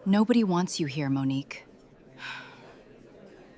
Nobody wants you here, Monique.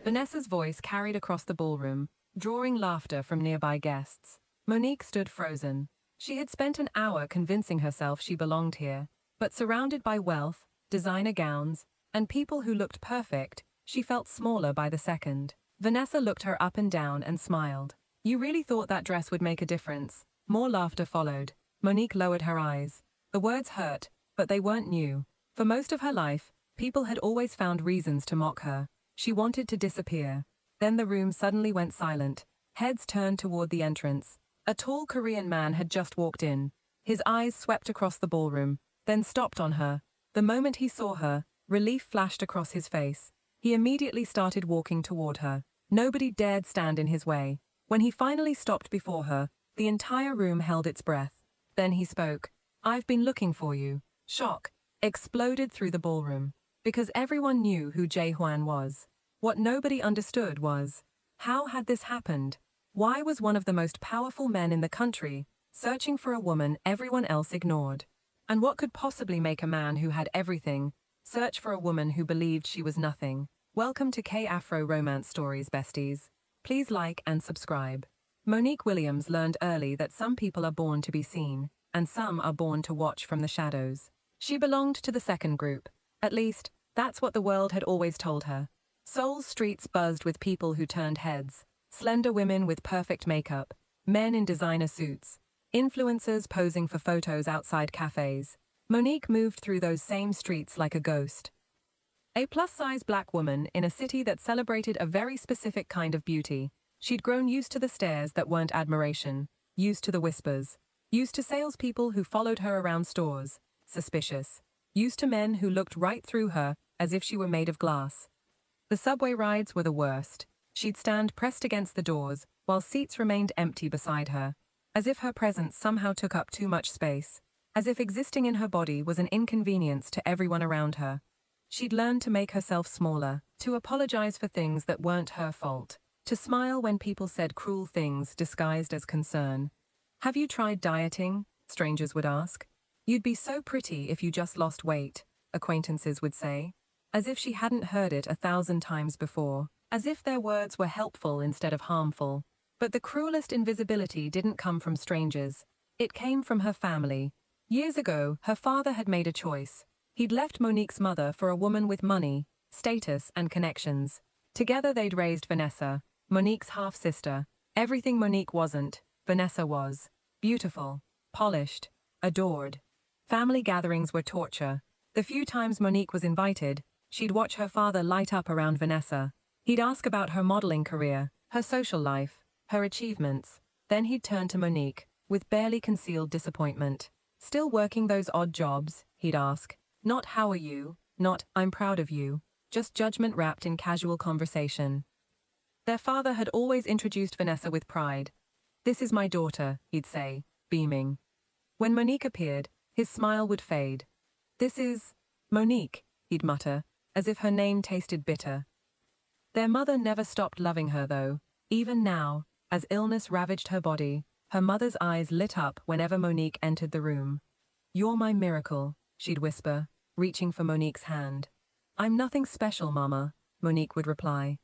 Vanessa's voice carried across the ballroom, drawing laughter from nearby guests. Monique stood frozen. She had spent an hour convincing herself she belonged here, but surrounded by wealth, designer gowns, and people who looked perfect, she felt smaller by the second. Vanessa looked her up and down and smiled. "You really thought that dress would make a difference?" More laughter followed. Monique lowered her eyes. The words hurt, but they weren't new. For most of her life, people had always found reasons to mock her. She wanted to disappear. Then the room suddenly went silent. Heads turned toward the entrance. A tall Korean man had just walked in. His eyes swept across the ballroom, then stopped on her. The moment he saw her, relief flashed across his face. He immediately started walking toward her. Nobody dared stand in his way. When he finally stopped before her, the entire room held its breath. Then he spoke. "I've been looking for you." Shock exploded through the ballroom, because everyone knew who Jae Hwan was. What nobody understood was, how had this happened? Why was one of the most powerful men in the country searching for a woman everyone else ignored? And what could possibly make a man who had everything search for a woman who believed she was nothing? Welcome to K-Afro Romance Stories, besties. Please like and subscribe. Monique Williams learned early that some people are born to be seen, and some are born to watch from the shadows. She belonged to the second group. At least, that's what the world had always told her. Seoul's streets buzzed with people who turned heads. Slender women with perfect makeup, men in designer suits, influencers posing for photos outside cafes. Monique moved through those same streets like a ghost. A plus-size black woman in a city that celebrated a very specific kind of beauty. She'd grown used to the stares that weren't admiration, used to the whispers, used to salespeople who followed her around stores, suspicious, used to men who looked right through her as if she were made of glass. The subway rides were the worst. She'd stand pressed against the doors, while seats remained empty beside her, as if her presence somehow took up too much space, as if existing in her body was an inconvenience to everyone around her. She'd learned to make herself smaller, to apologize for things that weren't her fault, to smile when people said cruel things disguised as concern. "Have you tried dieting?" strangers would ask. "You'd be so pretty if you just lost weight," acquaintances would say, as if she hadn't heard it 1,000 times before, as if their words were helpful instead of harmful. But the cruelest invisibility didn't come from strangers. It came from her family. Years ago, her father had made a choice. He'd left Monique's mother for a woman with money, status, and connections. Together they'd raised Vanessa, Monique's half-sister. Everything Monique wasn't, Vanessa was. Beautiful, polished, adored. Family gatherings were torture. The few times Monique was invited, she'd watch her father light up around Vanessa. He'd ask about her modeling career, her social life, her achievements. Then he'd turn to Monique, with barely concealed disappointment. "Still working those odd jobs?" he'd ask. Not "how are you?" Not "I'm proud of you." Just judgment wrapped in casual conversation. Their father had always introduced Vanessa with pride. "This is my daughter," he'd say, beaming. When Monique appeared, his smile would fade. "This is Monique," he'd mutter, as if her name tasted bitter. Their mother never stopped loving her, though. Even now, as illness ravaged her body, her mother's eyes lit up whenever Monique entered the room. "You're my miracle," she'd whisper, reaching for Monique's hand. "I'm nothing special, Mama," Monique would reply.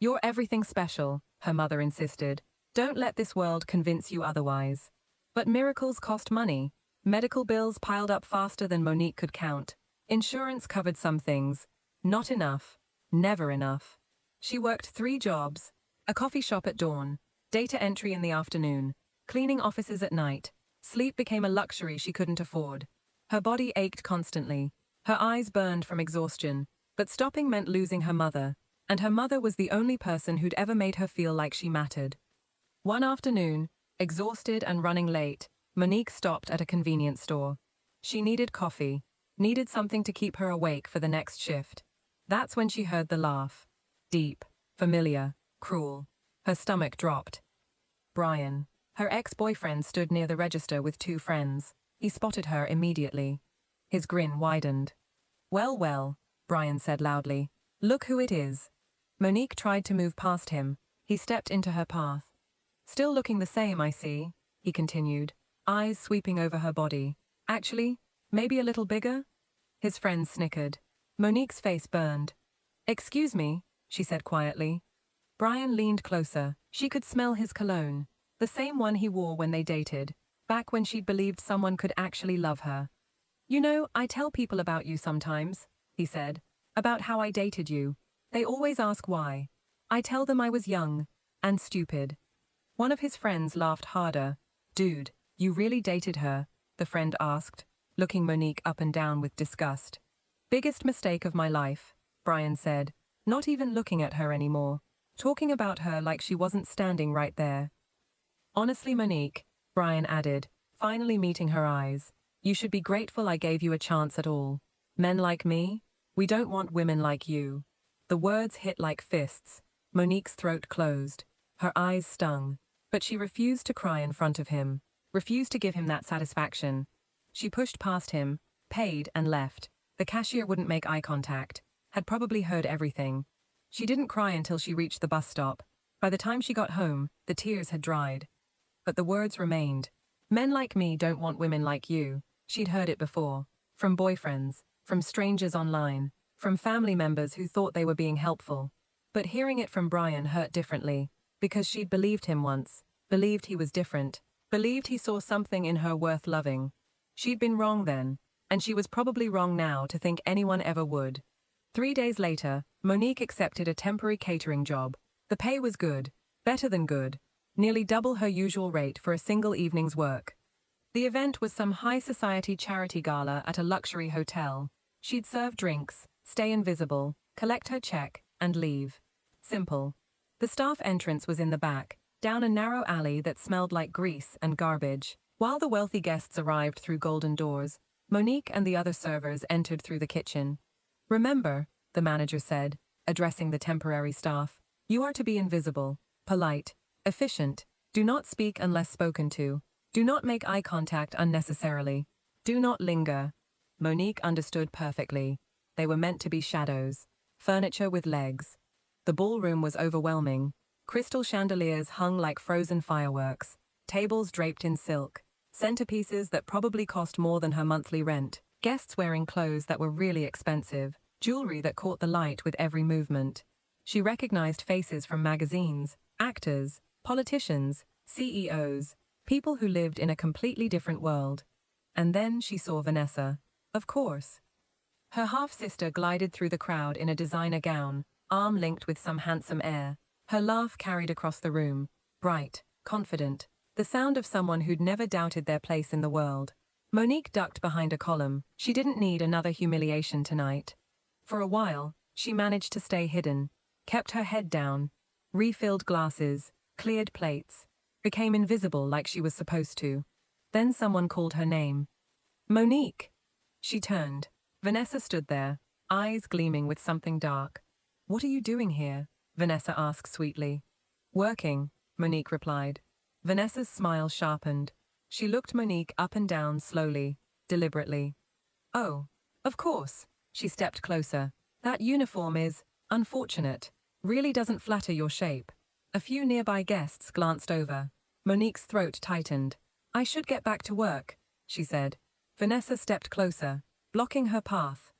"You're everything special," her mother insisted. "Don't let this world convince you otherwise." But miracles cost money. Medical bills piled up faster than Monique could count. Insurance covered some things. Not enough. Never enough. She worked 3 jobs: a coffee shop at dawn, data entry in the afternoon, cleaning offices at night. Sleep became a luxury she couldn't afford. Her body ached constantly. Her eyes burned from exhaustion. But stopping meant losing her mother, and her mother was the only person who'd ever made her feel like she mattered. One afternoon, exhausted and running late, Monique stopped at a convenience store. She needed coffee, needed something to keep her awake for the next shift. That's when she heard the laugh. Deep, familiar, cruel. Her stomach dropped. Brian, her ex-boyfriend, stood near the register with 2 friends. He spotted her immediately. His grin widened. "Well, well," Brian said loudly. "Look who it is." Monique tried to move past him. He stepped into her path. "Still looking the same, I see," he continued, eyes sweeping over her body. "Actually, maybe a little bigger?" His friends snickered. Monique's face burned. "Excuse me," she said quietly. Brian leaned closer. She could smell his cologne, the same one he wore when they dated, back when she'd believed someone could actually love her. "You know, I tell people about you sometimes," he said, "about how I dated you. They always ask why. I tell them I was young and stupid." One of his friends laughed harder. "Dude, you really dated her?" the friend asked, looking Monique up and down with disgust. "Biggest mistake of my life," Brian said, not even looking at her anymore, talking about her like she wasn't standing right there. "Honestly, Monique," Brian added, finally meeting her eyes, "you should be grateful I gave you a chance at all. Men like me? We don't want women like you." The words hit like fists. Monique's throat closed. Her eyes stung. But she refused to cry in front of him, refused to give him that satisfaction. She pushed past him, paid, and left. The cashier wouldn't make eye contact, had probably heard everything. She didn't cry until she reached the bus stop. By the time she got home, the tears had dried. But the words remained. "Men like me don't want women like you." She'd heard it before. From boyfriends, from strangers online, from family members who thought they were being helpful. But hearing it from Brian hurt differently, because she'd believed him once, believed he was different, believed he saw something in her worth loving. She'd been wrong then, and she was probably wrong now to think anyone ever would. 3 days later, Monique accepted a temporary catering job. The pay was good, better than good, nearly double her usual rate for a single evening's work. The event was some high society charity gala at a luxury hotel. She'd serve drinks, stay invisible, collect her check, and leave. Simple. The staff entrance was in the back, down a narrow alley that smelled like grease and garbage. While the wealthy guests arrived through golden doors, Monique and the other servers entered through the kitchen. "Remember," the manager said, addressing the temporary staff, "you are to be invisible, polite, efficient, do not speak unless spoken to, do not make eye contact unnecessarily, do not linger." Monique understood perfectly. They were meant to be shadows, furniture with legs. The ballroom was overwhelming. Crystal chandeliers hung like frozen fireworks, tables draped in silk, centerpieces that probably cost more than her monthly rent, guests wearing clothes that were really expensive, jewelry that caught the light with every movement. She recognized faces from magazines, actors, politicians, CEOs, people who lived in a completely different world. And then she saw Vanessa. Of course. Her half-sister glided through the crowd in a designer gown, arm linked with some handsome air. Her laugh carried across the room, bright, confident, the sound of someone who'd never doubted their place in the world. Monique ducked behind a column. She didn't need another humiliation tonight. For a while, she managed to stay hidden, kept her head down, refilled glasses, cleared plates, became invisible like she was supposed to. Then someone called her name. "Monique!" She turned. Vanessa stood there, eyes gleaming with something dark. "What are you doing here?" Vanessa asked sweetly. "Working," Monique replied. Vanessa's smile sharpened. She looked Monique up and down slowly, deliberately. "Oh, of course." She stepped closer. "That uniform is unfortunate. Really doesn't flatter your shape." A few nearby guests glanced over. Monique's throat tightened. "I should get back to work," she said. Vanessa stepped closer, blocking her path.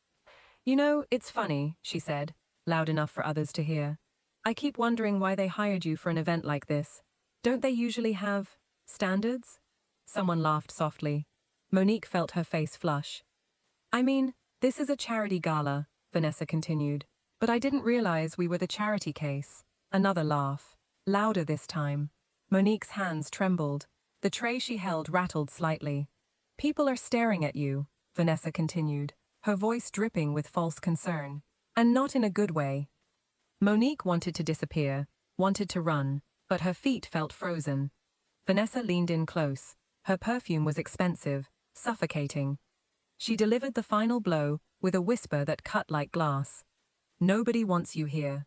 "You know, it's funny," she said, loud enough for others to hear. "I keep wondering why they hired you for an event like this. Don't they usually have standards?" Someone laughed softly. Monique felt her face flush. "I mean, this is a charity gala," Vanessa continued. "But I didn't realize we were the charity case." Another laugh. Louder this time. Monique's hands trembled. The tray she held rattled slightly. "People are staring at you," Vanessa continued, her voice dripping with false concern. "And not in a good way." Monique wanted to disappear, wanted to run, but her feet felt frozen. Vanessa leaned in close. Her perfume was expensive, suffocating. She delivered the final blow with a whisper that cut like glass. "Nobody wants you here."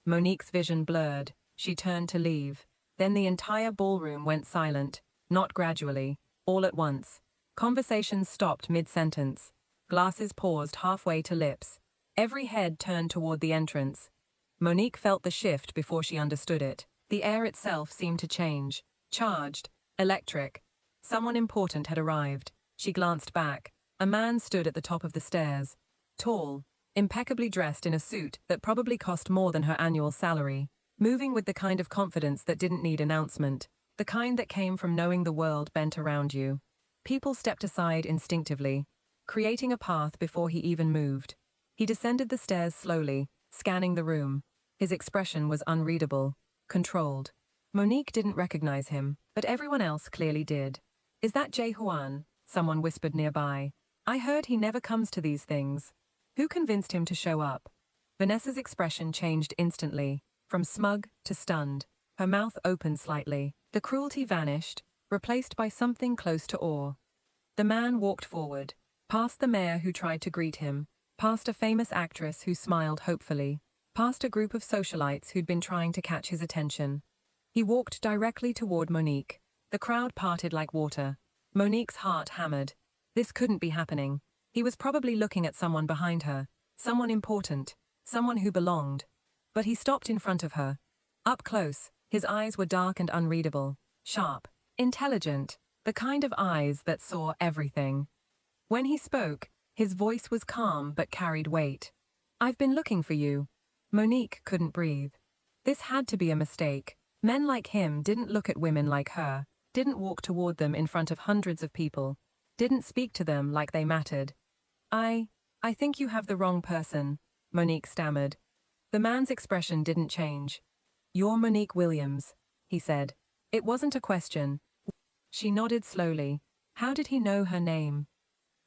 Monique's vision blurred. She turned to leave. Then the entire ballroom went silent, not gradually, all at once. Conversations stopped mid-sentence. Glasses paused halfway to lips. Every head turned toward the entrance. Monique felt the shift before she understood it. The air itself seemed to change. Charged. Electric. Someone important had arrived. She glanced back. A man stood at the top of the stairs. Tall. impeccably dressed in a suit that probably cost more than her annual salary, moving with the kind of confidence that didn't need announcement, the kind that came from knowing the world bent around you. People stepped aside instinctively, creating a path before he even moved. He descended the stairs slowly, scanning the room. His expression was unreadable, controlled. Monique didn't recognize him, but everyone else clearly did. "Is that Jay Huan?" someone whispered nearby. "I heard he never comes to these things." Who convinced him to show up? Vanessa's expression changed instantly, from smug to stunned. Her mouth opened slightly. The cruelty vanished, replaced by something close to awe. The man walked forward, past the mayor who tried to greet him, past a famous actress who smiled hopefully, past a group of socialites who'd been trying to catch his attention. He walked directly toward Monique. The crowd parted like water. Monique's heart hammered. This couldn't be happening. He was probably looking at someone behind her, someone important, someone who belonged. But he stopped in front of her. Up close, his eyes were dark and unreadable, sharp, intelligent, the kind of eyes that saw everything. When he spoke, his voice was calm but carried weight. "I've been looking for you." Monique couldn't breathe. This had to be a mistake. Men like him didn't look at women like her, didn't walk toward them in front of hundreds of people, didn't speak to them like they mattered. I think you have the wrong person," Monique stammered. The man's expression didn't change. "You're Monique Williams," he said. It wasn't a question. She nodded slowly. How did he know her name?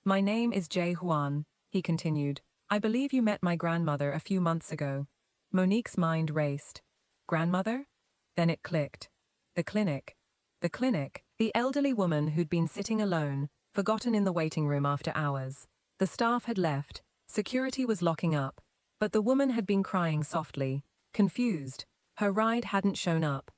"My name is Jay Huan," he continued. "I believe you met my grandmother a few months ago." Monique's mind raced. Grandmother? Then it clicked. The clinic. The clinic. The elderly woman who'd been sitting alone, forgotten in the waiting room after hours. The staff had left. Security was locking up. But the woman had been crying softly, confused. Her ride hadn't shown up.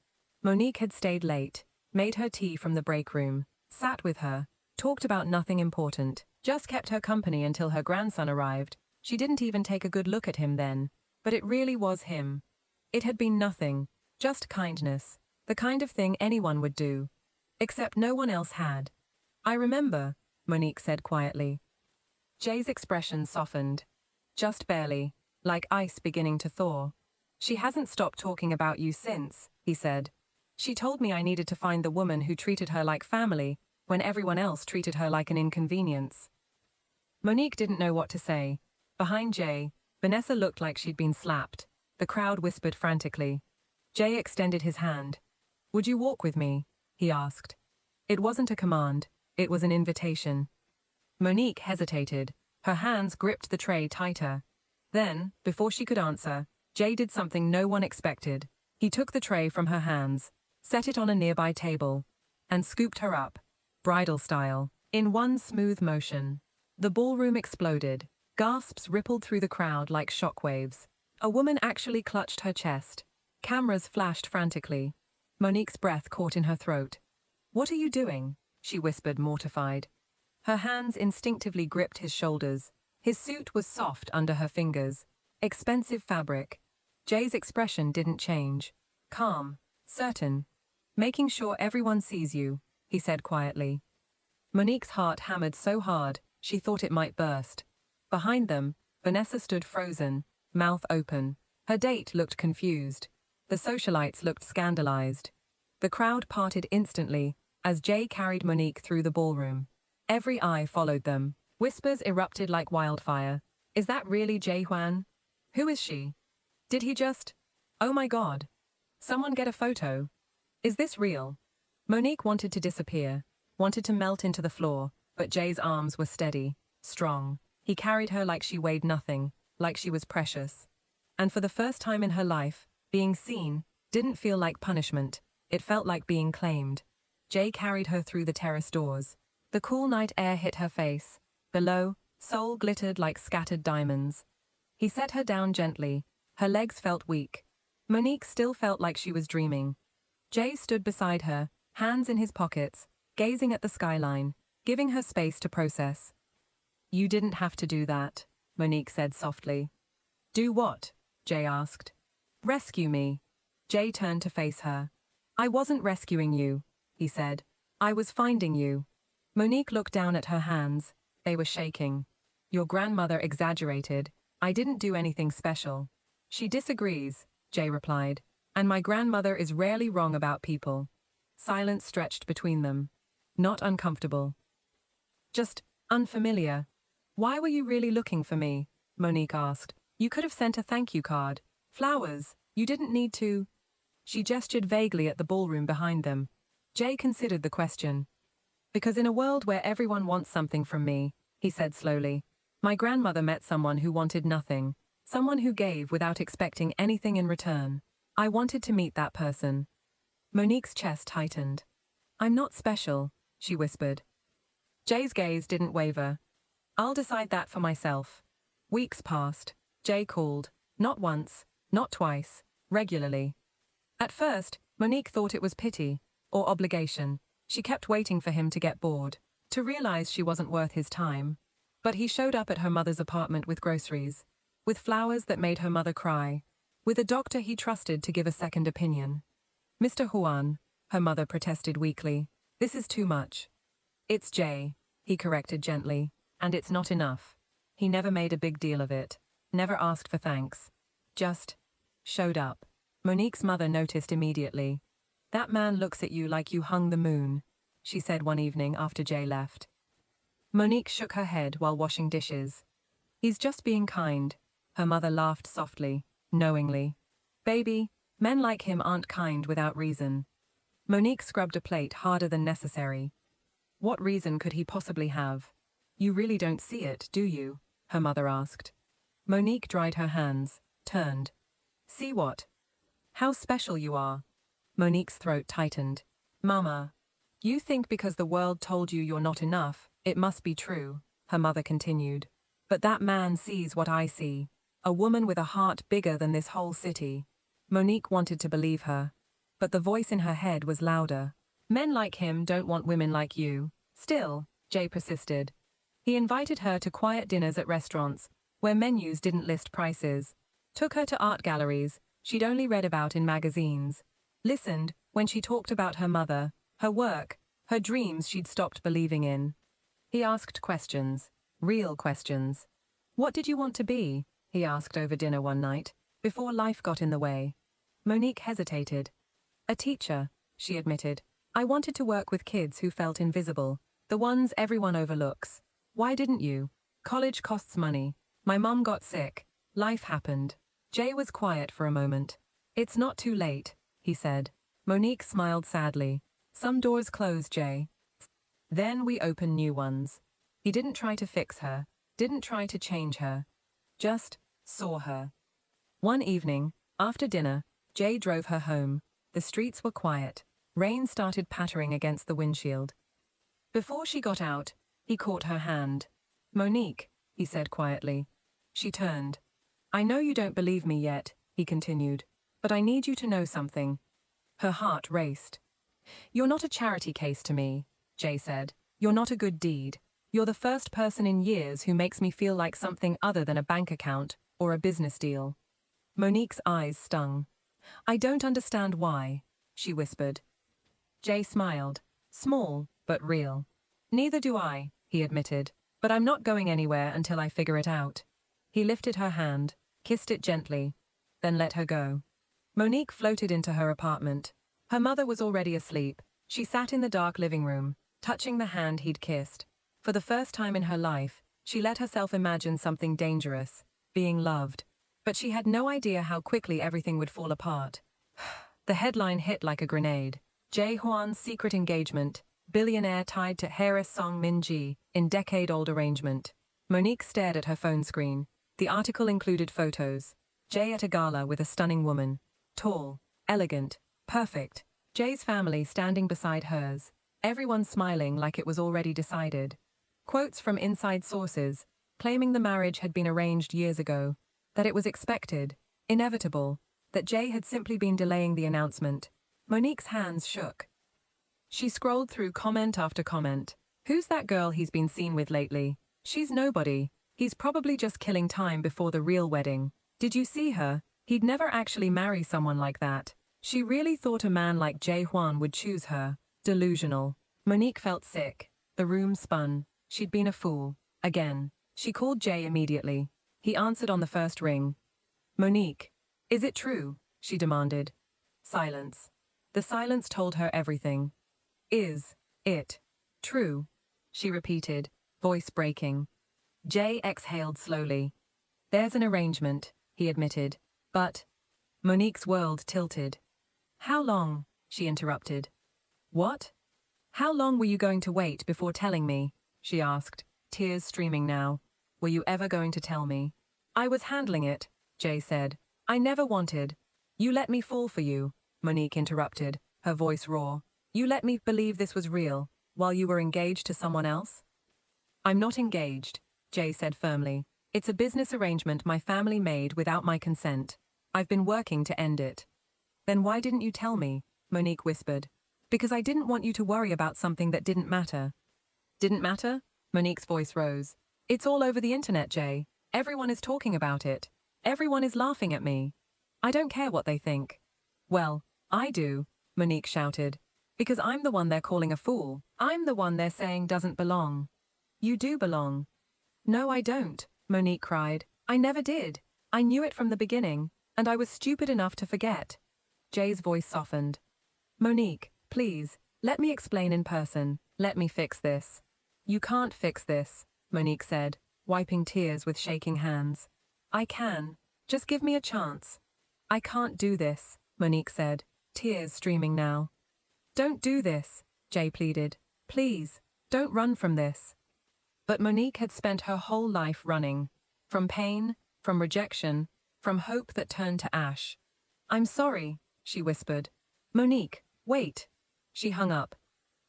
Monique had stayed late, made her tea from the break room, sat with her, talked about nothing important, just kept her company until her grandson arrived. She didn't even take a good look at him then. But it really was him. It had been nothing, just kindness, the kind of thing anyone would do. Except no one else had. "I remember," Monique said quietly. Jay's expression softened. Just barely, like ice beginning to thaw. "She hasn't stopped talking about you since," he said. "She told me I needed to find the woman who treated her like family, when everyone else treated her like an inconvenience." Monique didn't know what to say. Behind Jay, Vanessa looked like she'd been slapped. The crowd whispered frantically. Jay extended his hand. "Would you walk with me?" he asked. It wasn't a command, it was an invitation. Monique hesitated. Her hands gripped the tray tighter. Then, before she could answer, Jay did something no one expected. He took the tray from her hands, set it on a nearby table, and scooped her up, bridal style, in one smooth motion. The ballroom exploded. Gasps rippled through the crowd like shockwaves. A woman actually clutched her chest. Cameras flashed frantically. Monique's breath caught in her throat. "What are you doing?" she whispered, mortified. Her hands instinctively gripped his shoulders. His suit was soft under her fingers. Expensive fabric. Jay's expression didn't change. Calm, certain. "Making sure everyone sees you," he said quietly. Monique's heart hammered so hard, she thought it might burst. Behind them, Vanessa stood frozen, mouth open. Her date looked confused. The socialites looked scandalized. The crowd parted instantly as Jay carried Monique through the ballroom. Every eye followed them. Whispers erupted like wildfire. "Is that really Jay Huan? Who is she? Did he just... Oh my God. Someone get a photo. Is this real?" Monique wanted to disappear, wanted to melt into the floor, but Jay's arms were steady, strong. He carried her like she weighed nothing, like she was precious. And for the first time in her life, being seen didn't feel like punishment. It felt like being claimed. Jay carried her through the terrace doors. The cool night air hit her face. Below, Seoul glittered like scattered diamonds. He set her down gently. Her legs felt weak. Monique still felt like she was dreaming. Jay stood beside her, hands in his pockets, gazing at the skyline, giving her space to process. "You didn't have to do that," Monique said softly. "Do what?" Jay asked. "Rescue me." Jay turned to face her. "I wasn't rescuing you," he said. "I was finding you." Monique looked down at her hands. They were shaking. "Your grandmother exaggerated. I didn't do anything special. She disagrees, Jay replied, and my grandmother is rarely wrong about people. Silence stretched between them. Not uncomfortable. Just unfamiliar. Why were you really looking for me? Monique asked. You could have sent a thank you card. Flowers. You didn't need to. She gestured vaguely at the ballroom behind them. Jay considered the question. Because in a world where everyone wants something from me, he said slowly, my grandmother met someone who wanted nothing, someone who gave without expecting anything in return. I wanted to meet that person. Monique's chest tightened. I'm not special, she whispered. Jay's gaze didn't waver. I'll decide that for myself. Weeks passed. Jay called. Not once, not twice, regularly. At first, Monique thought it was pity, or obligation. She kept waiting for him to get bored, to realize she wasn't worth his time. But he showed up at her mother's apartment with groceries, with flowers that made her mother cry, with a doctor he trusted to give a second opinion. Mr. Juan, her mother protested weakly, this is too much. It's Jay, he corrected gently, and it's not enough. He never made a big deal of it, never asked for thanks. Just showed up. Monique's mother noticed immediately. That man looks at you like you hung the moon, she said one evening after Jay left. Monique shook her head while washing dishes. He's just being kind. Her mother laughed softly, knowingly. Baby, men like him aren't kind without reason. Monique scrubbed a plate harder than necessary. What reason could he possibly have? You really don't see it, do you? Her mother asked. Monique dried her hands, turned. See what? How special you are. Monique's throat tightened. Mama, you think because the world told you you're not enough, it must be true, her mother continued. But that man sees what I see. A woman with a heart bigger than this whole city. Monique wanted to believe her, but the voice in her head was louder. Men like him don't want women like you. Still, Jay persisted. He invited her to quiet dinners at restaurants, where menus didn't list prices. Took her to art galleries she'd only read about in magazines. Listened when she talked about her mother, her work, her dreams she'd stopped believing in. He asked questions, real questions. What did you want to be? He asked over dinner one night, before life got in the way. Monique hesitated. A teacher, she admitted. I wanted to work with kids who felt invisible, the ones everyone overlooks. Why didn't you? College costs money. My mom got sick. Life happened. Jay was quiet for a moment. It's not too late, he said. Monique smiled sadly. Some doors close, Jay. Then we open new ones. He didn't try to fix her, didn't try to change her. Just saw her. One evening, after dinner, Jay drove her home. The streets were quiet. Rain started pattering against the windshield. Before she got out, he caught her hand. Monique, he said quietly. She turned. I know you don't believe me yet, he continued, but I need you to know something. Her heart raced. You're not a charity case to me, Jay said. You're not a good deed. You're the first person in years who makes me feel like something other than a bank account or a business deal. Monique's eyes stung. I don't understand why, she whispered. Jay smiled. Small, but real. Neither do I, he admitted, but I'm not going anywhere until I figure it out. He lifted her hand, kissed it gently, then let her go. Monique floated into her apartment. Her mother was already asleep. She sat in the dark living room, touching the hand he'd kissed. For the first time in her life, she let herself imagine something dangerous, being loved. But she had no idea how quickly everything would fall apart. The headline hit like a grenade. Jae Hwan's secret engagement, billionaire tied to heiress Song Min-ji, in decade-old arrangement. Monique stared at her phone screen. The article included photos. Jae at a gala with a stunning woman. Tall, elegant, perfect. Jae's family standing beside hers. Everyone smiling like it was already decided. Quotes from inside sources, claiming the marriage had been arranged years ago, that it was expected, inevitable, that Jae had simply been delaying the announcement. Monique's hands shook. She scrolled through comment after comment. Who's that girl he's been seen with lately? She's nobody. He's probably just killing time before the real wedding. Did you see her? He'd never actually marry someone like that. She really thought a man like Jae Hwan would choose her. Delusional. Monique felt sick. The room spun. She'd been a fool. Again. She called Jae immediately. He answered on the first ring. Monique, is it true? She demanded. Silence. The silence told her everything. Is it true? She repeated, voice breaking. Jay exhaled slowly. There's an arrangement, he admitted. But Monique's world tilted. How long? She interrupted. What? How long were you going to wait before telling me? She asked, tears streaming now. Were you ever going to tell me? I was handling it, Jay said. I never wanted. You let me fall for you, Monique interrupted, her voice raw. You let me believe this was real, while you were engaged to someone else? I'm not engaged, Jay said firmly. It's a business arrangement my family made without my consent. I've been working to end it. Then why didn't you tell me? Monique whispered. Because I didn't want you to worry about something that didn't matter. Didn't matter? Monique's voice rose. It's all over the internet, Jay. Everyone is talking about it. Everyone is laughing at me. I don't care what they think. Well, I do, Monique shouted. Because I'm the one they're calling a fool. I'm the one they're saying doesn't belong. You do belong. No, I don't, Monique cried. I never did. I knew it from the beginning, and I was stupid enough to forget. Jay's voice softened. Monique, please, let me explain in person. Let me fix this. You can't fix this, Monique said, wiping tears with shaking hands. I can. Just give me a chance. I can't do this, Monique said, tears streaming now. Don't do this, Jay pleaded. Please, don't run from this. But Monique had spent her whole life running. From pain, from rejection, from hope that turned to ash. I'm sorry, she whispered. Monique, wait. She hung up.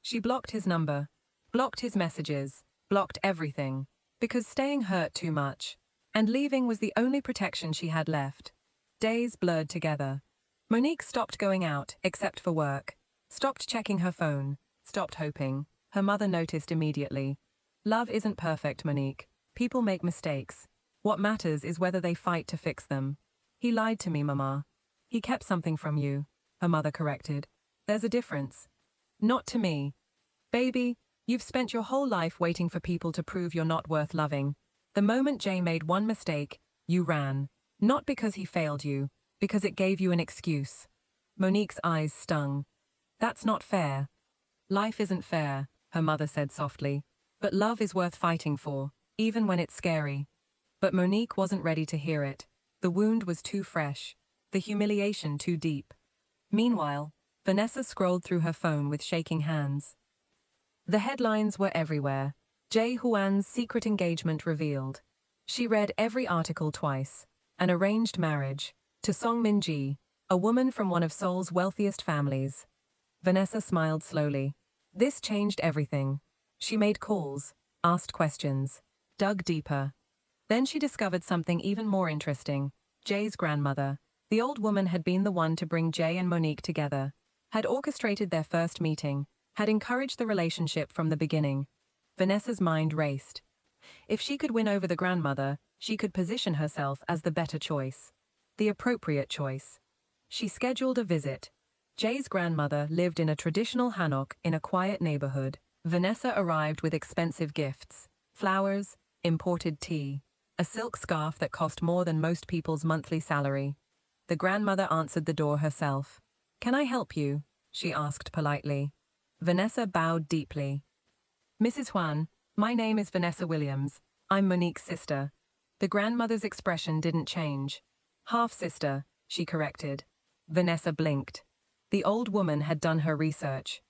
She blocked his number, blocked his messages, blocked everything, because staying hurt too much, and leaving was the only protection she had left. Days blurred together. Monique stopped going out, except for work, stopped checking her phone, stopped hoping. Her mother noticed immediately. Love isn't perfect, Monique. People make mistakes. What matters is whether they fight to fix them. He lied to me, Mama. He kept something from you, her mother corrected. There's a difference. Not to me. Baby, you've spent your whole life waiting for people to prove you're not worth loving. The moment Jay made one mistake, you ran. Not because he failed you, because it gave you an excuse. Monique's eyes stung. That's not fair. Life isn't fair, her mother said softly. But love is worth fighting for, even when it's scary. But Monique wasn't ready to hear it. The wound was too fresh, the humiliation too deep. Meanwhile, Vanessa scrolled through her phone with shaking hands. The headlines were everywhere. Jay Huan's secret engagement revealed. She read every article twice. An arranged marriage. To Song Min-ji, a woman from one of Seoul's wealthiest families. Vanessa smiled slowly. This changed everything. She made calls, asked questions, dug deeper. Then she discovered something even more interesting. Jay's grandmother. The old woman had been the one to bring Jay and Monique together, had orchestrated their first meeting, had encouraged the relationship from the beginning. Vanessa's mind raced. If she could win over the grandmother, she could position herself as the better choice, the appropriate choice. She scheduled a visit. Jay's grandmother lived in a traditional hanok in a quiet neighborhood. Vanessa arrived with expensive gifts, flowers, imported tea, a silk scarf that cost more than most people's monthly salary. The grandmother answered the door herself. Can I help you? She asked politely. Vanessa bowed deeply. Mrs. Huan, my name is Vanessa Williams. I'm Monique's sister. The grandmother's expression didn't change. Half-sister, she corrected. Vanessa blinked. The old woman had done her research.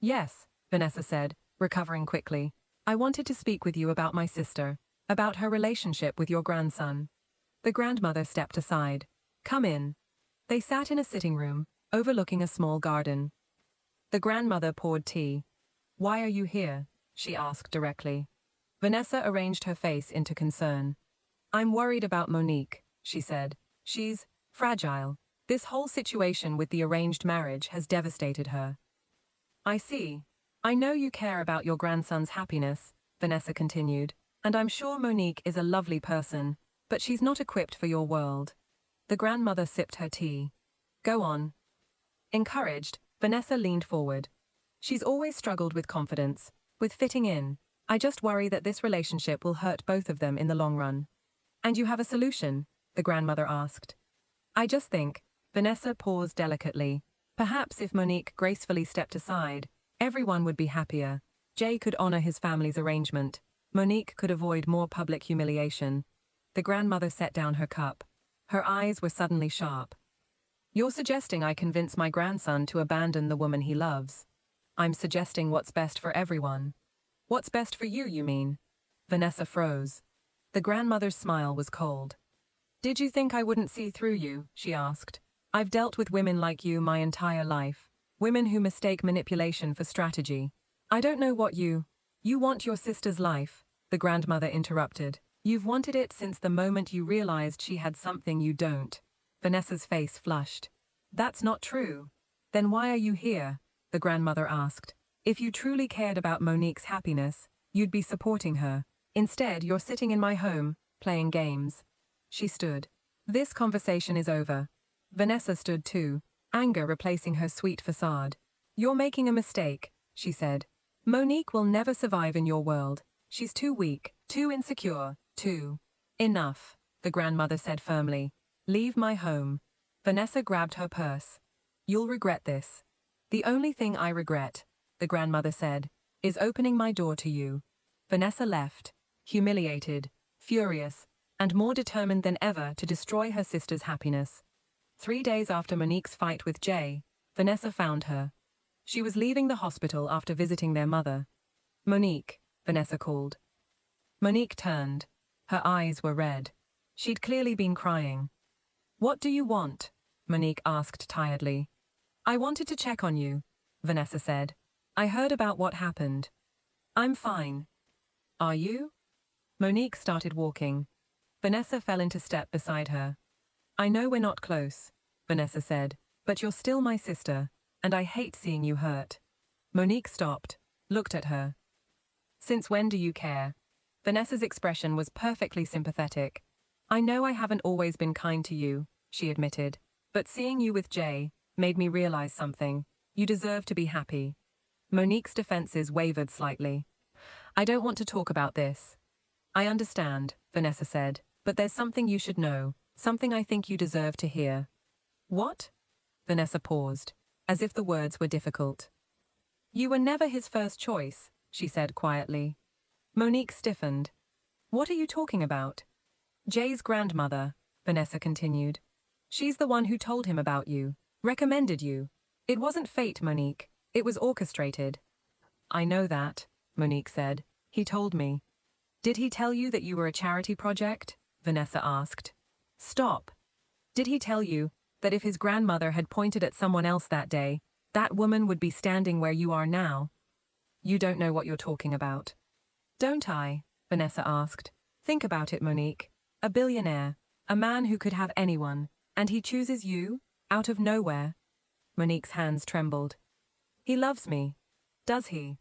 Yes, Vanessa said, recovering quickly. I wanted to speak with you about my sister, about her relationship with your grandson. The grandmother stepped aside. Come in. They sat in a sitting room, overlooking a small garden. The grandmother poured tea. Why are you here? She asked directly. Vanessa arranged her face into concern. I'm worried about Monique, she said. She's fragile. This whole situation with the arranged marriage has devastated her. I see. I know you care about your grandson's happiness, Vanessa continued, and I'm sure Monique is a lovely person, but she's not equipped for your world. The grandmother sipped her tea. Go on. Encouraged, Vanessa leaned forward. She's always struggled with confidence, with fitting in. I just worry that this relationship will hurt both of them in the long run. And you have a solution? The grandmother asked. I just think. Vanessa paused delicately. Perhaps if Monique gracefully stepped aside, everyone would be happier. Jay could honor his family's arrangement. Monique could avoid more public humiliation. The grandmother set down her cup. Her eyes were suddenly sharp. You're suggesting I convince my grandson to abandon the woman he loves. I'm suggesting what's best for everyone. What's best for you, you mean? Vanessa froze. The grandmother's smile was cold. Did you think I wouldn't see through you? She asked. I've dealt with women like you my entire life. Women who mistake manipulation for strategy. I don't know what you want your sister's life, the grandmother interrupted. You've wanted it since the moment you realized she had something you don't. Vanessa's face flushed. That's not true. Then why are you here? The grandmother asked. If you truly cared about Monique's happiness, you'd be supporting her. Instead, you're sitting in my home, playing games. She stood. This conversation is over. Vanessa stood too, anger replacing her sweet facade. You're making a mistake, she said. Monique will never survive in your world. She's too weak, too insecure, too. Enough, the grandmother said firmly. Leave my home. Vanessa grabbed her purse. You'll regret this. The only thing I regret, the grandmother said, is opening my door to you. Vanessa left, humiliated, furious, and more determined than ever to destroy her sister's happiness. 3 days after Monique's fight with Jay, Vanessa found her. She was leaving the hospital after visiting their mother. Monique, Vanessa called. Monique turned. Her eyes were red. She'd clearly been crying. What do you want? Monique asked tiredly. I wanted to check on you, Vanessa said. I heard about what happened. I'm fine. Are you? Monique started walking. Vanessa fell into step beside her. I know we're not close, Vanessa said, but you're still my sister, and I hate seeing you hurt. Monique stopped, looked at her. Since when do you care? Vanessa's expression was perfectly sympathetic. I know I haven't always been kind to you, she admitted, but seeing you with Jay made me realize something. You deserve to be happy. Monique's defenses wavered slightly. I don't want to talk about this. I understand, Vanessa said, but there's something you should know, something I think you deserve to hear. What? Vanessa paused, as if the words were difficult. You were never his first choice, she said quietly. Monique stiffened. What are you talking about? Jay's grandmother, Vanessa continued. She's the one who told him about you, recommended you. It wasn't fate, Monique. It was orchestrated. I know that, Monique said. He told me. Did he tell you that you were a charity project? Vanessa asked. Stop. Did he tell you that if his grandmother had pointed at someone else that day, that woman would be standing where you are now? You don't know what you're talking about. Don't I? Vanessa asked. Think about it, Monique. A billionaire, a man who could have anyone, and he chooses you, out of nowhere. Monique's hands trembled. He loves me. Does he?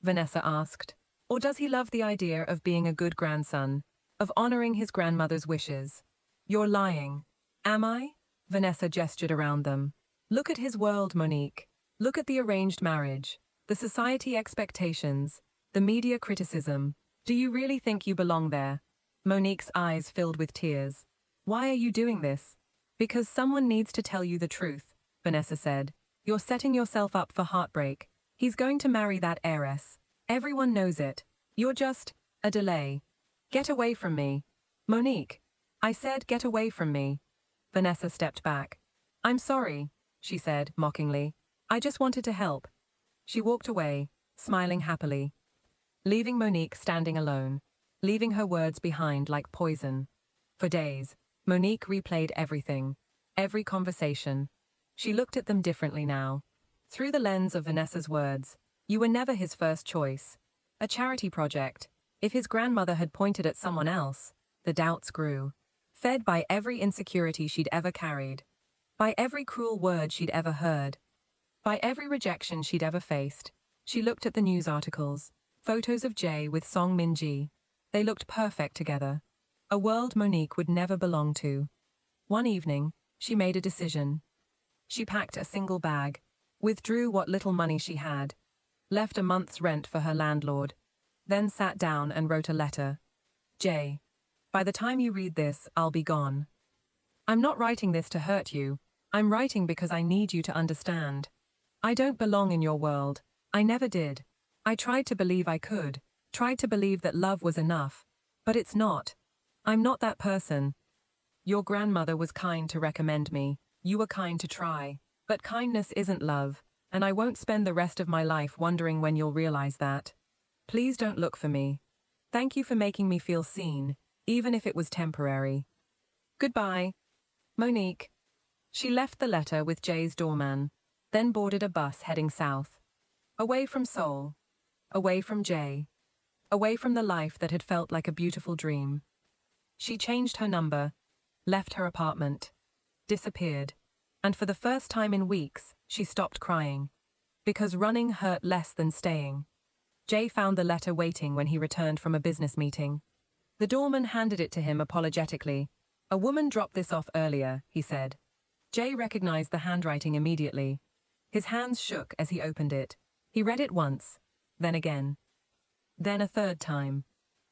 Vanessa asked. Or does he love the idea of being a good grandson, of honoring his grandmother's wishes? You're lying. Am I? Vanessa gestured around them. Look at his world, Monique. Look at the arranged marriage, the society expectations, the media criticism. Do you really think you belong there? Monique's eyes filled with tears. Why are you doing this? Because someone needs to tell you the truth, Vanessa said. You're setting yourself up for heartbreak. He's going to marry that heiress. Everyone knows it. You're just a delay. Get away from me. Monique. I said get away from me. Vanessa stepped back. I'm sorry, she said mockingly. I just wanted to help. She walked away, smiling happily, leaving Monique standing alone, leaving her words behind like poison. For days, Monique replayed everything, every conversation. She looked at them differently now. Through the lens of Vanessa's words, you were never his first choice. A charity project. If his grandmother had pointed at someone else, the doubts grew, fed by every insecurity she'd ever carried, by every cruel word she'd ever heard, by every rejection she'd ever faced. She looked at the news articles, photos of Jay with Song Min-ji. They looked perfect together. A world Monique would never belong to. One evening, she made a decision. She packed a single bag, withdrew what little money she had, left a month's rent for her landlord, then sat down and wrote a letter. Jay. By the time you read this, I'll be gone. I'm not writing this to hurt you. I'm writing because I need you to understand. I don't belong in your world. I never did. I tried to believe I could, tried to believe that love was enough. But it's not. I'm not that person. Your grandmother was kind to recommend me. You were kind to try. But kindness isn't love, and I won't spend the rest of my life wondering when you'll realize that. Please don't look for me. Thank you for making me feel seen, even if it was temporary. Goodbye. Monique. She left the letter with Jay's doorman, then boarded a bus heading south. Away from Seoul. Away from Jay. Away from the life that had felt like a beautiful dream. She changed her number, left her apartment, disappeared, and for the first time in weeks, she stopped crying. Because running hurt less than staying. Jay found the letter waiting when he returned from a business meeting. The doorman handed it to him apologetically. A woman dropped this off earlier, he said. Jay recognized the handwriting immediately. His hands shook as he opened it. He read it once, then again. Then a third time.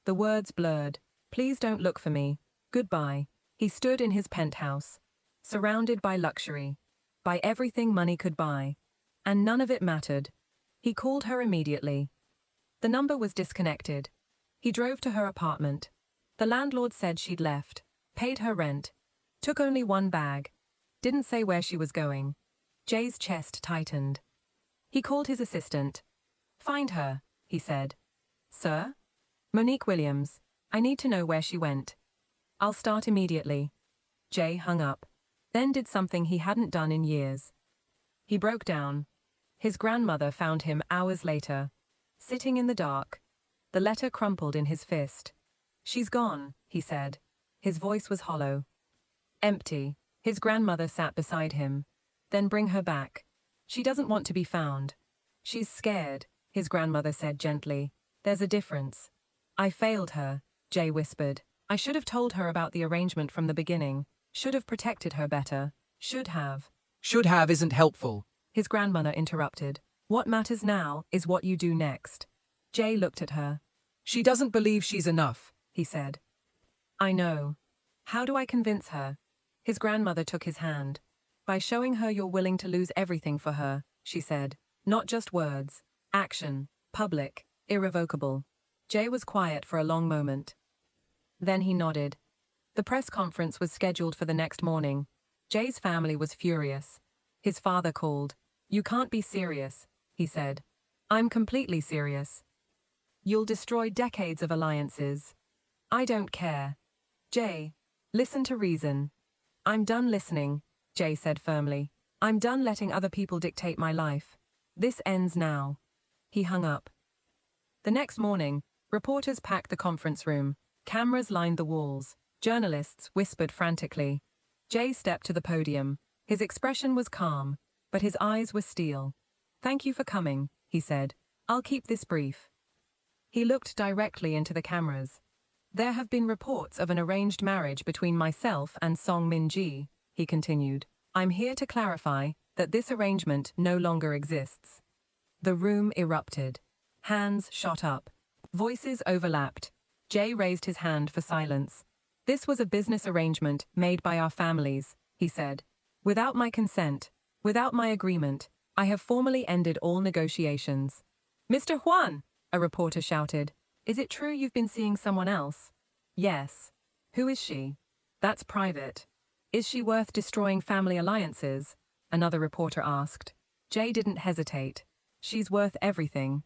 The words blurred. Please don't look for me. Goodbye. He stood in his penthouse, surrounded by luxury, by everything money could buy. And none of it mattered. He called her immediately. The number was disconnected. He drove to her apartment. The landlord said she'd left, paid her rent, took only one bag, didn't say where she was going. Jay's chest tightened. He called his assistant. Find her, he said. Sir? Monique Williams. I need to know where she went. I'll start immediately. Jay hung up, then did something he hadn't done in years. He broke down. His grandmother found him hours later, sitting in the dark, the letter crumpled in his fist. She's gone, he said. His voice was hollow. Empty. His grandmother sat beside him. Then bring her back. She doesn't want to be found. She's scared, his grandmother said gently. There's a difference. I failed her, Jay whispered. I should have told her about the arrangement from the beginning. Should have protected her better. Should have. Should have isn't helpful. His grandmother interrupted. What matters now is what you do next. Jay looked at her. She doesn't believe she's enough, he said. I know. How do I convince her? His grandmother took his hand. By showing her you're willing to lose everything for her, she said. Not just words. Action. Public. Irrevocable. Jay was quiet for a long moment. Then he nodded. The press conference was scheduled for the next morning. Jay's family was furious. His father called. You can't be serious, he said. I'm completely serious. You'll destroy decades of alliances. I don't care. Jay, listen to reason. I'm done listening, Jay said firmly. I'm done letting other people dictate my life. This ends now. He hung up. The next morning, reporters packed the conference room. Cameras lined the walls. Journalists whispered frantically. Jay stepped to the podium. His expression was calm, but his eyes were steel. Thank you for coming, he said. I'll keep this brief. He looked directly into the cameras. There have been reports of an arranged marriage between myself and Song Min-ji, he continued. I'm here to clarify that this arrangement no longer exists. The room erupted. Hands shot up. Voices overlapped. Jay raised his hand for silence. This was a business arrangement made by our families, he said. Without my consent, without my agreement, I have formally ended all negotiations. Mr. Huan, a reporter shouted. Is it true you've been seeing someone else? Yes. Who is she? That's private. Is she worth destroying family alliances? Another reporter asked. Jay didn't hesitate. She's worth everything.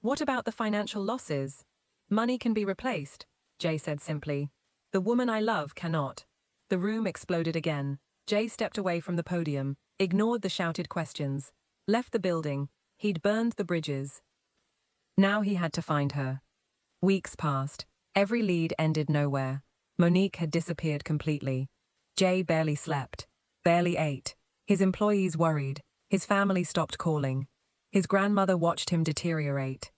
What about the financial losses? Money can be replaced, Jay said simply. The woman I love cannot. The room exploded again. Jay stepped away from the podium, ignored the shouted questions, left the building. He'd burned the bridges. Now he had to find her. Weeks passed. Every lead ended nowhere. Monique had disappeared completely. Jay barely slept, barely ate. His employees worried. His family stopped calling. His grandmother watched him deteriorate.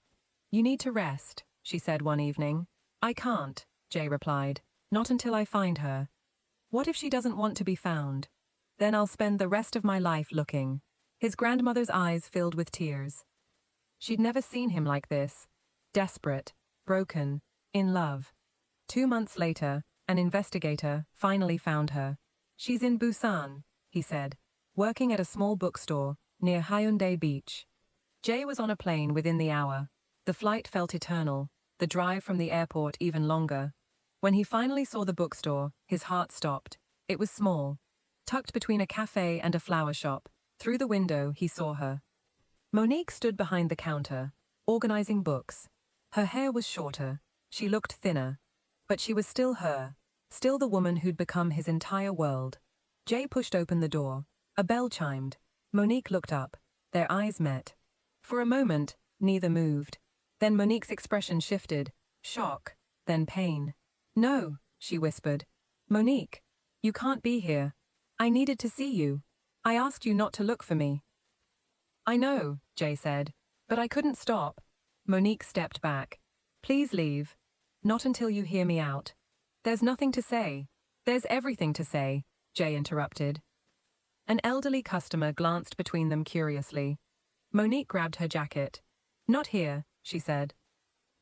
You need to rest, she said one evening. I can't, Jay replied. Not until I find her. What if she doesn't want to be found? Then I'll spend the rest of my life looking. His grandmother's eyes filled with tears. She'd never seen him like this. Desperate, broken, in love. 2 months later, an investigator finally found her. She's in Busan, he said, working at a small bookstore near Haeundae Beach. Jay was on a plane within the hour. The flight felt eternal, the drive from the airport even longer. When he finally saw the bookstore, his heart stopped. It was small, tucked between a cafe and a flower shop. Through the window, he saw her. Monique stood behind the counter, organizing books. Her hair was shorter, she looked thinner, but she was still her, still the woman who'd become his entire world. Jay pushed open the door. A bell chimed. Monique looked up. Their eyes met. For a moment, neither moved. Then Monique's expression shifted. Shock, then pain. "No," she whispered. "Monique, you can't be here. I needed to see you. I asked you not to look for me." "I know," Jay said, "but I couldn't stop." Monique stepped back. "Please leave. Not until you hear me out." "There's nothing to say." "There's everything to say," Jay interrupted. An elderly customer glanced between them curiously. Monique grabbed her jacket. "Not here," she said.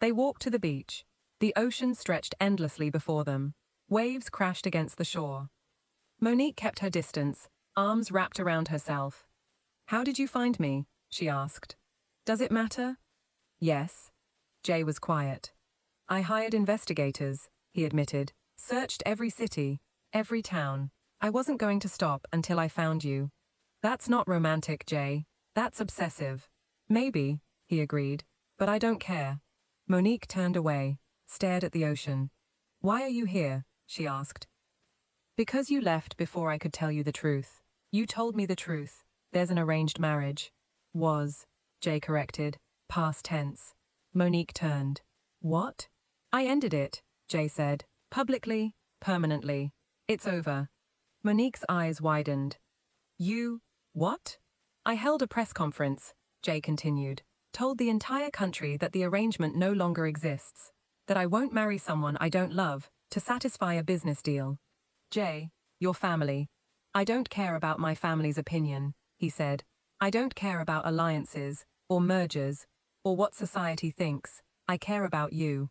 They walked to the beach. The ocean stretched endlessly before them. Waves crashed against the shore. Monique kept her distance, arms wrapped around herself. "How did you find me?" she asked. "Does it matter?" "Yes." Jay was quiet. "I hired investigators," he admitted. "Searched every city, every town. I wasn't going to stop until I found you." "That's not romantic, Jay. That's obsessive." "Maybe," he agreed, "but I don't care." Monique turned away, stared at the ocean. "Why are you here?" she asked. "Because you left before I could tell you the truth. You told me the truth. There's an arranged marriage." "Was," Jay corrected, past tense. Monique turned. "What?" "I ended it," Jay said. "Publicly, permanently. It's over." Monique's eyes widened. "You, what?" "I held a press conference," Jay continued. "Told the entire country that the arrangement no longer exists. That I won't marry someone I don't love to satisfy a business deal. Jay, your family. I don't care about my family's opinion," he said. "I don't care about alliances, or mergers, or what society thinks. I care about you."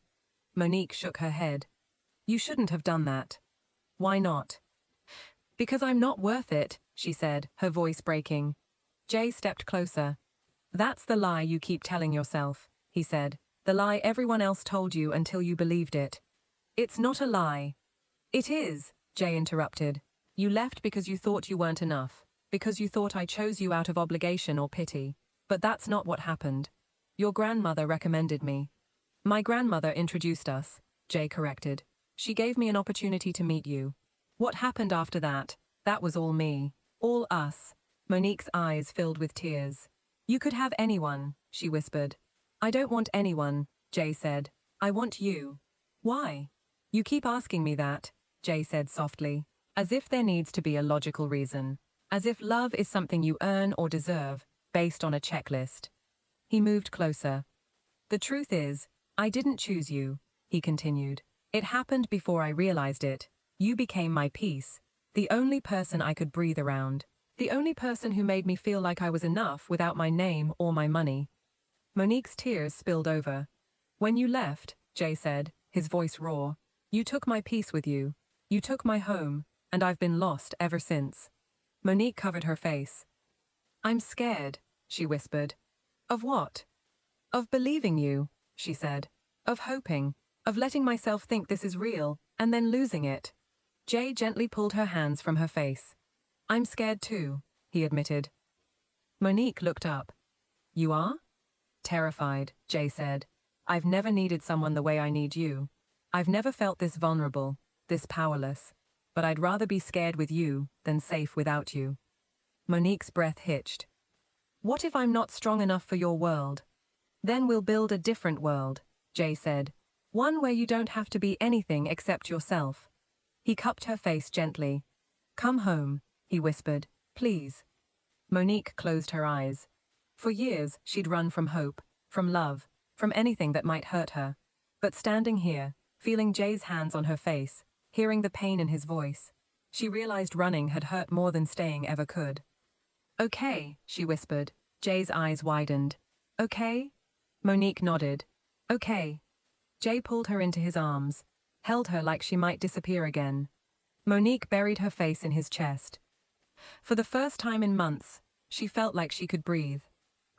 Monique shook her head. "You shouldn't have done that." "Why not?" "Because I'm not worth it," she said, her voice breaking. Jay stepped closer. "That's the lie you keep telling yourself," he said. "The lie everyone else told you until you believed it." "It's not a lie." "It is," Jay interrupted. "You left because you thought you weren't enough, because you thought I chose you out of obligation or pity. But that's not what happened. Your grandmother recommended me." "My grandmother introduced us," Jay corrected. "She gave me an opportunity to meet you. What happened after that, that was all me. All us." Monique's eyes filled with tears. "You could have anyone," she whispered. "I don't want anyone," Jay said. "I want you." "Why?" "You keep asking me that," Jay said softly, "as if there needs to be a logical reason. As if love is something you earn or deserve, based on a checklist." He moved closer. "The truth is, I didn't choose you," he continued. "It happened before I realized it. You became my peace, the only person I could breathe around, the only person who made me feel like I was enough without my name or my money." Monique's tears spilled over. "When you left," Jay said, his voice raw, "you took my peace with you. You took my home, and I've been lost ever since." Monique covered her face. "I'm scared," she whispered. "Of what?" "Of believing you," she said. "Of hoping, of letting myself think this is real, and then losing it." Jay gently pulled her hands from her face. "I'm scared too," he admitted. Monique looked up. "You are?" "Terrified," Jay said. "I've never needed someone the way I need you. I've never felt this vulnerable, this powerless. But I'd rather be scared with you than safe without you." Monique's breath hitched. "What if I'm not strong enough for your world?" "Then we'll build a different world," Jay said. "One where you don't have to be anything except yourself." He cupped her face gently. "Come home," he whispered. "Please." Monique closed her eyes. For years, she'd run from hope, from love, from anything that might hurt her. But standing here, feeling Jay's hands on her face, hearing the pain in his voice, she realized running had hurt more than staying ever could. "Okay," she whispered. Jay's eyes widened. "Okay?" Monique nodded. "Okay." Jay pulled her into his arms, held her like she might disappear again. Monique buried her face in his chest. For the first time in months, she felt like she could breathe.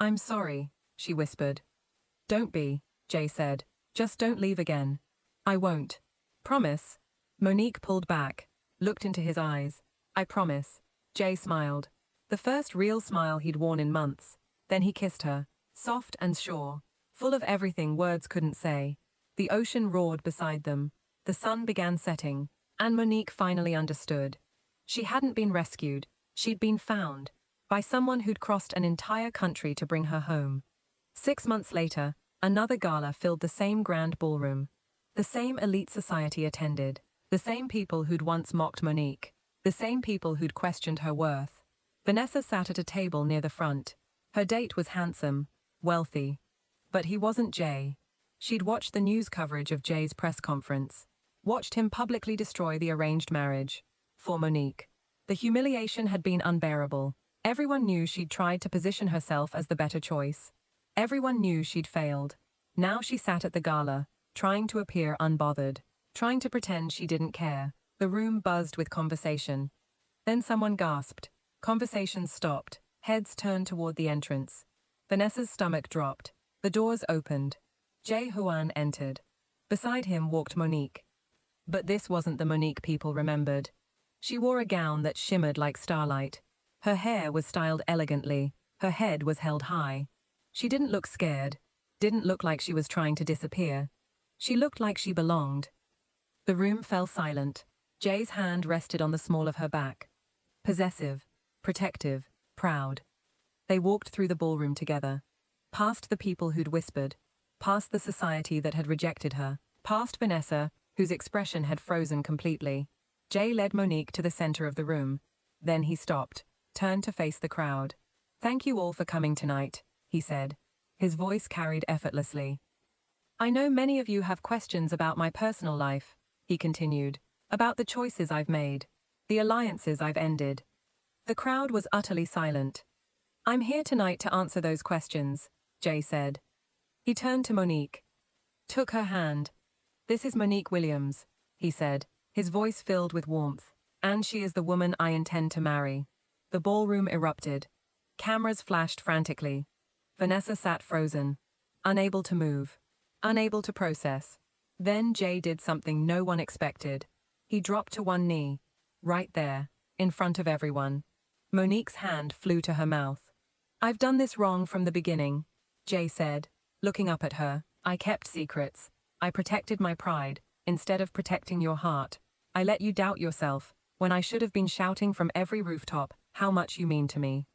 "I'm sorry," she whispered. "Don't be," Jay said. "Just don't leave again." "I won't." "Promise?" Monique pulled back, looked into his eyes. "I promise." Jay smiled. The first real smile he'd worn in months. Then he kissed her, soft and sure, full of everything words couldn't say. The ocean roared beside them. The sun began setting, and Monique finally understood. She hadn't been rescued. She'd been found by someone who'd crossed an entire country to bring her home. 6 months later, another gala filled the same grand ballroom. The same elite society attended. The same people who'd once mocked Monique. The same people who'd questioned her worth. Vanessa sat at a table near the front. Her date was handsome, wealthy. But he wasn't Jay. She'd watched the news coverage of Jay's press conference. Watched him publicly destroy the arranged marriage. For Monique, the humiliation had been unbearable. Everyone knew she'd tried to position herself as the better choice. Everyone knew she'd failed. Now she sat at the gala, trying to appear unbothered, trying to pretend she didn't care. The room buzzed with conversation. Then someone gasped. Conversations stopped. Heads turned toward the entrance. Vanessa's stomach dropped. The doors opened. Jae Huan entered. Beside him walked Monique. But this wasn't the Monique people remembered. She wore a gown that shimmered like starlight. Her hair was styled elegantly. Her head was held high. She didn't look scared. Didn't look like she was trying to disappear. She looked like she belonged. The room fell silent. Jay's hand rested on the small of her back. Possessive, protective, proud. They walked through the ballroom together. Past the people who'd whispered. Past the society that had rejected her. Past Vanessa, whose expression had frozen completely. Jay led Monique to the center of the room. Then he stopped, turned to face the crowd. "Thank you all for coming tonight," he said. His voice carried effortlessly. "I know many of you have questions about my personal life," he continued, "about the choices I've made, the alliances I've ended." The crowd was utterly silent. "I'm here tonight to answer those questions," Jay said. He turned to Monique. Took her hand. "This is Monique Williams," he said, his voice filled with warmth. "And she is the woman I intend to marry." The ballroom erupted. Cameras flashed frantically. Vanessa sat frozen, unable to move, unable to process. Then Jay did something no one expected. He dropped to one knee, right there, in front of everyone. Monique's hand flew to her mouth. "I've done this wrong from the beginning," Jay said, looking up at her. "I kept secrets. I protected my pride, instead of protecting your heart. I let you doubt yourself, when I should have been shouting from every rooftop how much you mean to me."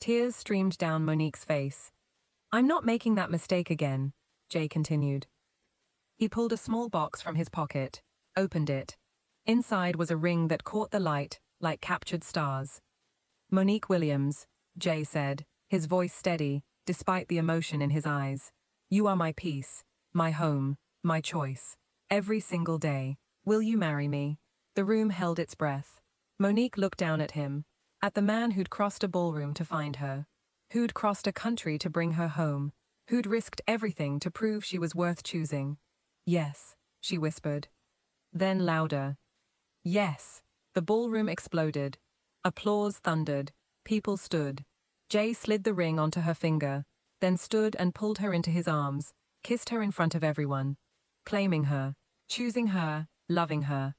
Tears streamed down Monique's face. "I'm not making that mistake again," Jay continued. He pulled a small box from his pocket, opened it. Inside was a ring that caught the light like captured stars. "Monique Williams," Jay said, his voice steady, despite the emotion in his eyes. "You are my peace, my home, my choice. Every single day. Will you marry me?" The room held its breath. Monique looked down at him, at the man who'd crossed a ballroom to find her, who'd crossed a country to bring her home, who'd risked everything to prove she was worth choosing. "Yes," she whispered. Then louder. "Yes." The ballroom exploded. Applause thundered. People stood. Jay slid the ring onto her finger, then stood and pulled her into his arms, kissed her in front of everyone, claiming her, choosing her, loving her.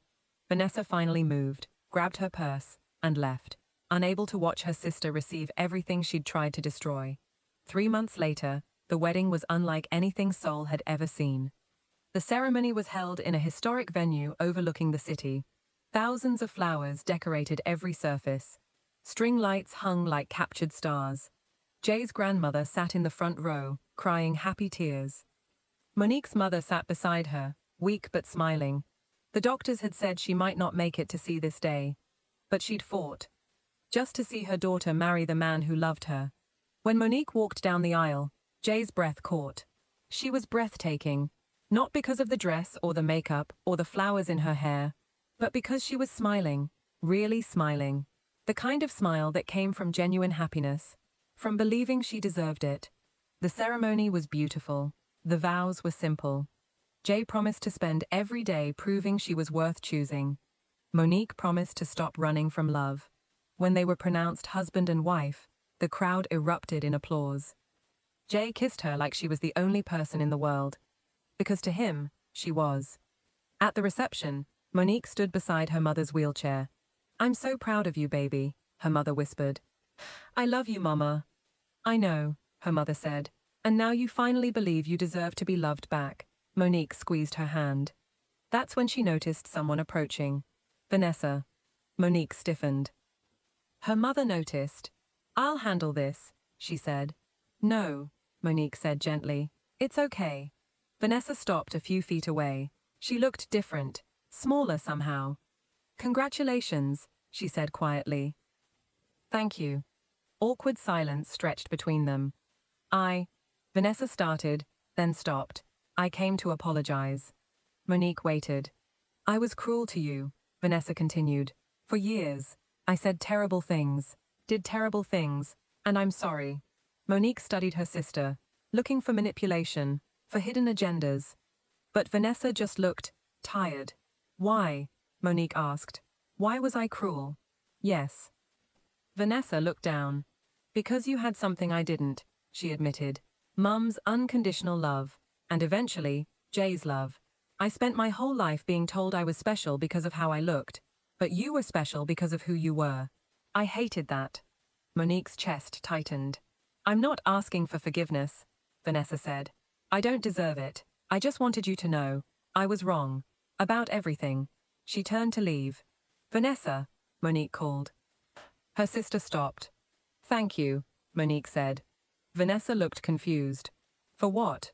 Vanessa finally moved, grabbed her purse, and left, unable to watch her sister receive everything she'd tried to destroy. 3 months later, the wedding was unlike anything Seoul had ever seen. The ceremony was held in a historic venue overlooking the city. Thousands of flowers decorated every surface. String lights hung like captured stars. Jay's grandmother sat in the front row, crying happy tears. Monique's mother sat beside her, weak but smiling. The doctors had said she might not make it to see this day. But she'd fought, just to see her daughter marry the man who loved her. When Monique walked down the aisle, Jay's breath caught. She was breathtaking, not because of the dress or the makeup or the flowers in her hair, but because she was smiling, really smiling. The kind of smile that came from genuine happiness, from believing she deserved it. The ceremony was beautiful. The vows were simple. Jay promised to spend every day proving she was worth choosing. Monique promised to stop running from love. When they were pronounced husband and wife, the crowd erupted in applause. Jay kissed her like she was the only person in the world, because to him, she was. At the reception, Monique stood beside her mother's wheelchair. "I'm so proud of you, baby," her mother whispered. "I love you, Mama." "I know," her mother said. "And now you finally believe you deserve to be loved back." Monique squeezed her hand. That's when she noticed someone approaching. Vanessa. Monique stiffened. Her mother noticed. "I'll handle this," she said. "No," Monique said gently. "It's okay." Vanessa stopped a few feet away. She looked different, smaller somehow. "Congratulations," she said quietly. "Thank you." Awkward silence stretched between them. Vanessa started, then stopped. "I came to apologize." Monique waited. "I was cruel to you," Vanessa continued. "For years, I said terrible things, did terrible things, and I'm sorry." Monique studied her sister, looking for manipulation, for hidden agendas. But Vanessa just looked tired. "Why?" Monique asked. "Why was I cruel?" "Yes." Vanessa looked down. "Because you had something I didn't," she admitted. "Mum's unconditional love, and eventually, Jay's love. I spent my whole life being told I was special because of how I looked, but you were special because of who you were. I hated that." Monique's chest tightened. "I'm not asking for forgiveness," Vanessa said. "I don't deserve it. I just wanted you to know. I was wrong. About everything." She turned to leave. "Vanessa," Monique called. Her sister stopped. "Thank you," Monique said. Vanessa looked confused. "For what?"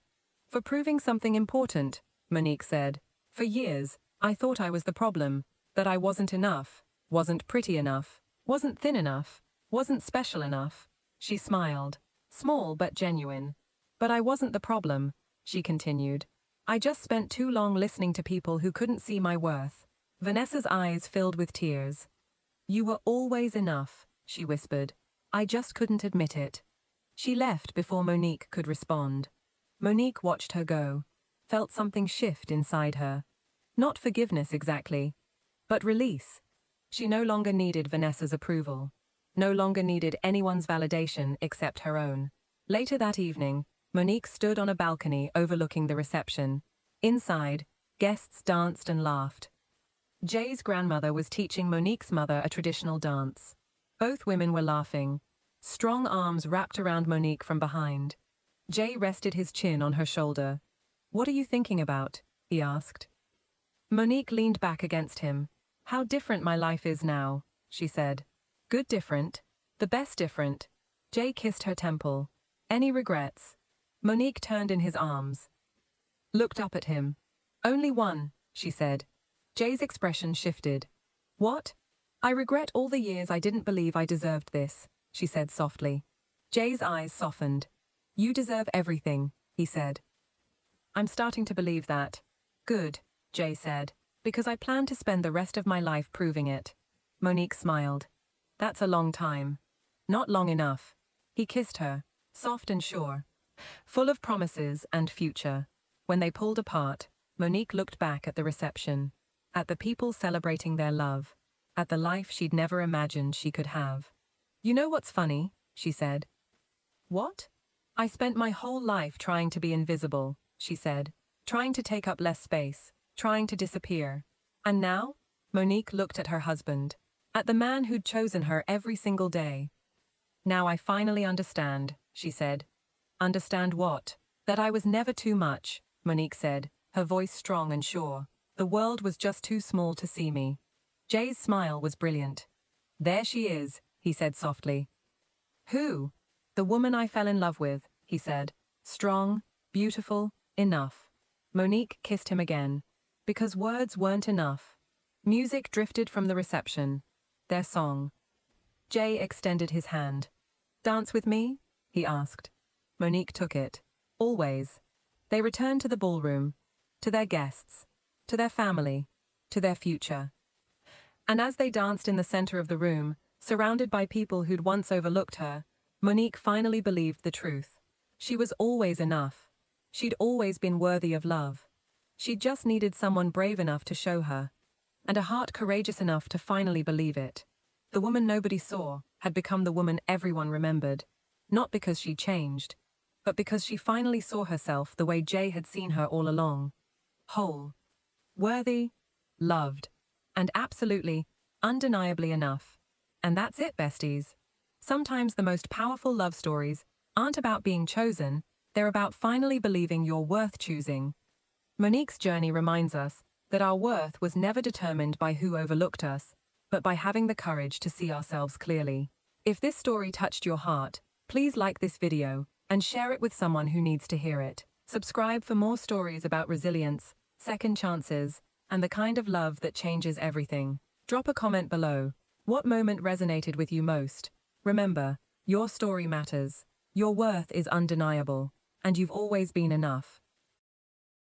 "For proving something important," Monique said. "For years, I thought I was the problem, that I wasn't enough, wasn't pretty enough, wasn't thin enough, wasn't special enough." She smiled, small but genuine. "But I wasn't the problem," she continued. "I just spent too long listening to people who couldn't see my worth." Vanessa's eyes filled with tears. "You were always enough," she whispered. "I just couldn't admit it." She left before Monique could respond. Monique watched her go, felt something shift inside her. Not forgiveness exactly, but release. She no longer needed Vanessa's approval, no longer needed anyone's validation except her own. Later that evening, Monique stood on a balcony overlooking the reception. Inside, guests danced and laughed. Jay's grandmother was teaching Monique's mother a traditional dance. Both women were laughing. Strong arms wrapped around Monique from behind. Jay rested his chin on her shoulder. "What are you thinking about?" he asked. Monique leaned back against him. "How different my life is now," she said. "Good different. The best different." Jay kissed her temple. "Any regrets?" Monique turned in his arms. Looked up at him. "Only one," she said. Jay's expression shifted. "What?" "I regret all the years I didn't believe I deserved this," she said softly. Jay's eyes softened. "You deserve everything," he said. "I'm starting to believe that." "Good," Jay said, "because I plan to spend the rest of my life proving it." Monique smiled. "That's a long time." "Not long enough." He kissed her, soft and sure, full of promises and future. When they pulled apart, Monique looked back at the reception, at the people celebrating their love, at the life she'd never imagined she could have. "You know what's funny?" she said. "What?" "I spent my whole life trying to be invisible," she said, "trying to take up less space, trying to disappear. And now?" Monique looked at her husband, at the man who'd chosen her every single day. "Now I finally understand," she said. "Understand what?" "That I was never too much," Monique said, her voice strong and sure. "The world was just too small to see me." Jay's smile was brilliant. "There she is," he said softly. "Who?" "The woman I fell in love with," he said. "Strong, beautiful, enough." Monique kissed him again, because words weren't enough. Music drifted from the reception. Their song. Jay extended his hand. "Dance with me?" he asked. Monique took it. Always. They returned to the ballroom, to their guests, to their family, to their future. And as they danced in the center of the room, surrounded by people who'd once overlooked her, Monique finally believed the truth. She was always enough. She'd always been worthy of love. She just needed someone brave enough to show her, and a heart courageous enough to finally believe it. The woman nobody saw had become the woman everyone remembered, not because she changed, but because she finally saw herself the way Jay had seen her all along. Whole, worthy, loved, and absolutely, undeniably enough. And that's it, besties. Sometimes the most powerful love stories aren't about being chosen, they're about finally believing you're worth choosing. Monique's journey reminds us that our worth was never determined by who overlooked us, but by having the courage to see ourselves clearly. If this story touched your heart, please like this video and share it with someone who needs to hear it. Subscribe for more stories about resilience, second chances, and the kind of love that changes everything. Drop a comment below. What moment resonated with you most? Remember, your story matters. Your worth is undeniable, and you've always been enough.